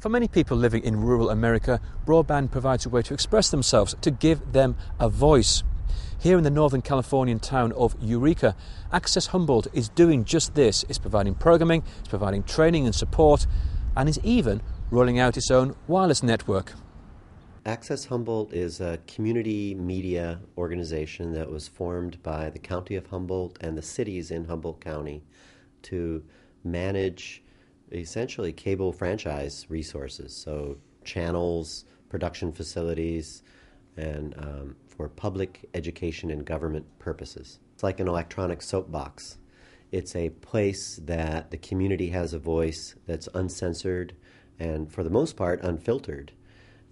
For many people living in rural America, broadband provides a way to express themselves, to give them a voice. Here in the Northern Californian town of Eureka, Access Humboldt is doing just this. It's providing programming, it's providing training and support, and is even rolling out its own wireless network. Access Humboldt is a community media organization that was formed by the County of Humboldt and the cities in Humboldt County to manage essentially cable franchise resources, so channels, production facilities, and for public education and government purposes. It's like an electronic soapbox. It's a place that the community has a voice that's uncensored and, for the most part, unfiltered.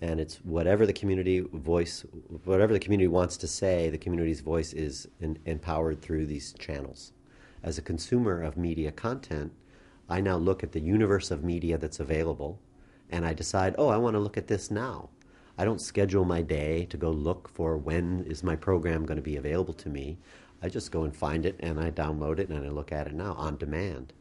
And it's whatever the community wants to say, the community's voice is empowered through these channels. As a consumer of media content, I now look at the universe of media that's available, and I decide, oh, I want to look at this now. I don't schedule my day to go look for when is my program going to be available to me. I just go and find it, and I download it, and I look at it now on demand.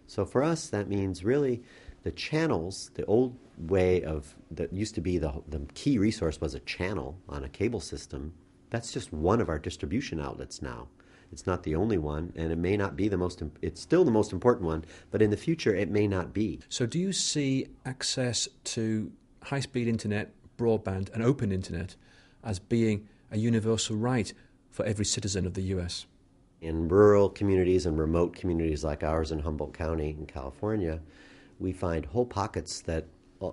So for us, that means really the channels, the old way of, that used to be the key resource was a channel on a cable system. That's just one of our distribution outlets now. It's not the only one, and it may not be it's still the most important one, but in the future it may not be. So do you see access to high-speed internet, broadband and open internet as being a universal right for every citizen of the US? In rural communities and remote communities like ours in Humboldt County in California, we find whole pockets that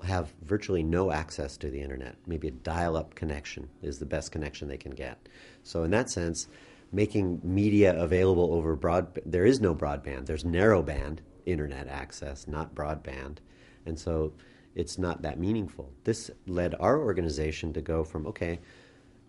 have virtually no access to the internet. Maybe a dial-up connection is the best connection they can get. So in that sense, making media available over broadband, there is no broadband. There's narrowband internet access, not broadband. And so it's not that meaningful. This led our organization to go from, okay,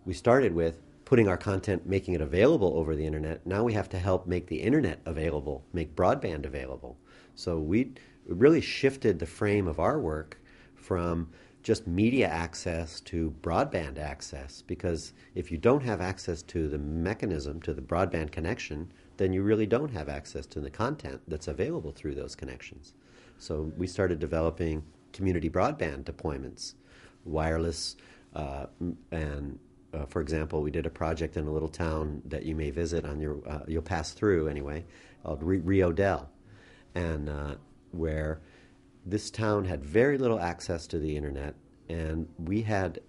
we started with putting our content, making it available over the internet. Now we have to help make the internet available, make broadband available. So we really shifted the frame of our work from just media access to broadband access, because if you don't have access to the mechanism, to the broadband connection, then you really don't have access to the content that's available through those connections. So we started developing community broadband deployments, wireless, for example, we did a project in a little town that you may visit on your, you'll pass through anyway, called Rio Del, and where this town had very little access to the internet, and we had,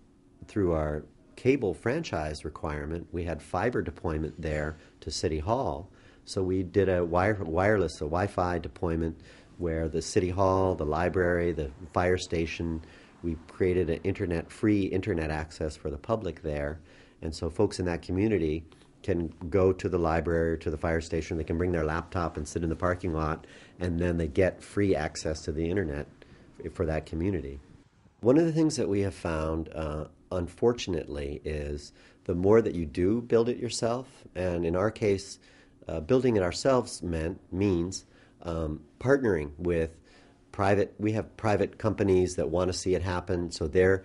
through our cable franchise requirement, we had fiber deployment there to City Hall. So we did a wireless, a Wi-Fi deployment where the City Hall, the library, the fire station, we created an free internet access for the public there. And so folks in that community can go to the library or to the fire station, they can bring their laptop and sit in the parking lot, and then they get free access to the internet for that community. One of the things that we have found, unfortunately, is the more that you do build it yourself, and in our case, building it ourselves means partnering with we have private companies that want to see it happen, so they're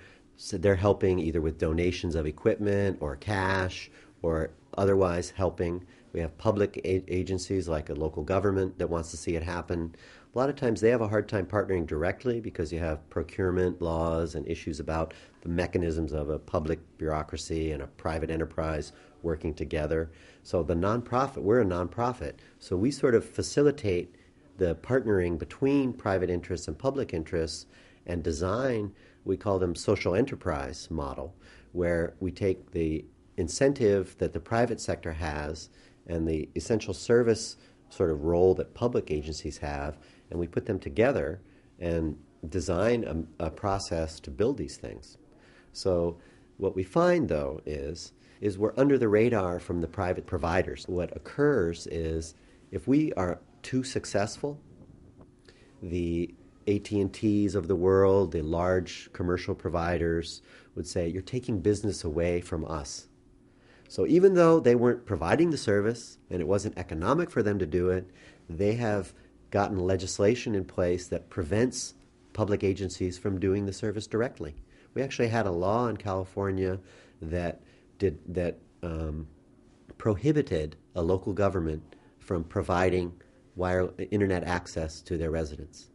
helping either with donations of equipment or cash or otherwise helping. We have public agencies like a local government that wants to see it happen. A lot of times they have a hard time partnering directly because you have procurement laws and issues about the mechanisms of a public bureaucracy and a private enterprise working together. So we're a nonprofit, so we sort of facilitate the partnering between private interests and public interests and design, we call them social enterprise model, where we take the incentive that the private sector has and the essential service sort of role that public agencies have, and we put them together and design a process to build these things. So what we find, though, is we're under the radar from the private providers. What occurs is if we are too successful, the AT&Ts of the world, the large commercial providers would say, you're taking business away from us. So even though they weren't providing the service and it wasn't economic for them to do it, they have gotten legislation in place that prevents public agencies from doing the service directly. We actually had a law in California that prohibited a local government from providing internet access to their residents.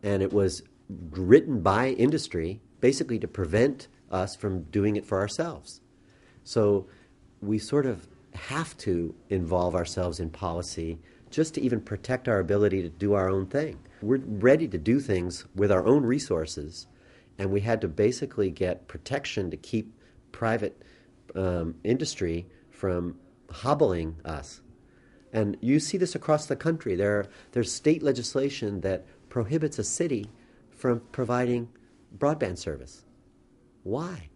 And it was written by industry basically to prevent us from doing it for ourselves. So we sort of have to involve ourselves in policy just to even protect our ability to do our own thing. We're ready to do things with our own resources, and we had to basically get protection to keep private industry from hobbling us. And you see this across the country. There's state legislation that prohibits a city from providing broadband service. Why?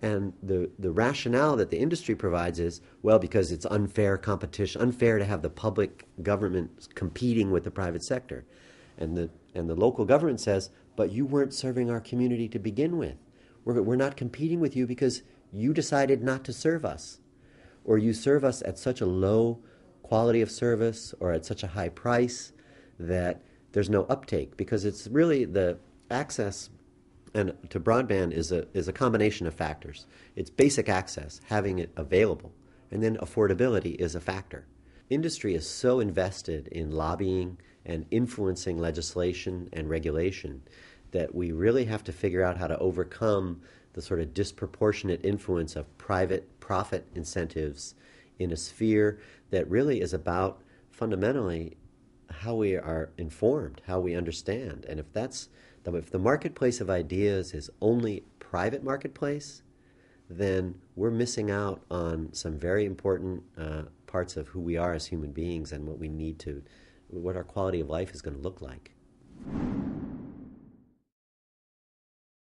And the rationale that the industry provides is, well, because it's unfair competition, unfair to have the public government competing with the private sector. And the local government says, but you weren't serving our community to begin with. We're not competing with you because you decided not to serve us. Or you serve us at such a low quality of service or at such a high price that there's no uptake, because it's really the access and to broadband is a combination of factors. It's basic access, having it available, and then affordability is a factor. Industry is so invested in lobbying and influencing legislation and regulation that we really have to figure out how to overcome the sort of disproportionate influence of private profit incentives in a sphere that really is about fundamentally how we are informed, how we understand. And if the marketplace of ideas is only private marketplace, then we're missing out on some very important parts of who we are as human beings and what our quality of life is going to look like.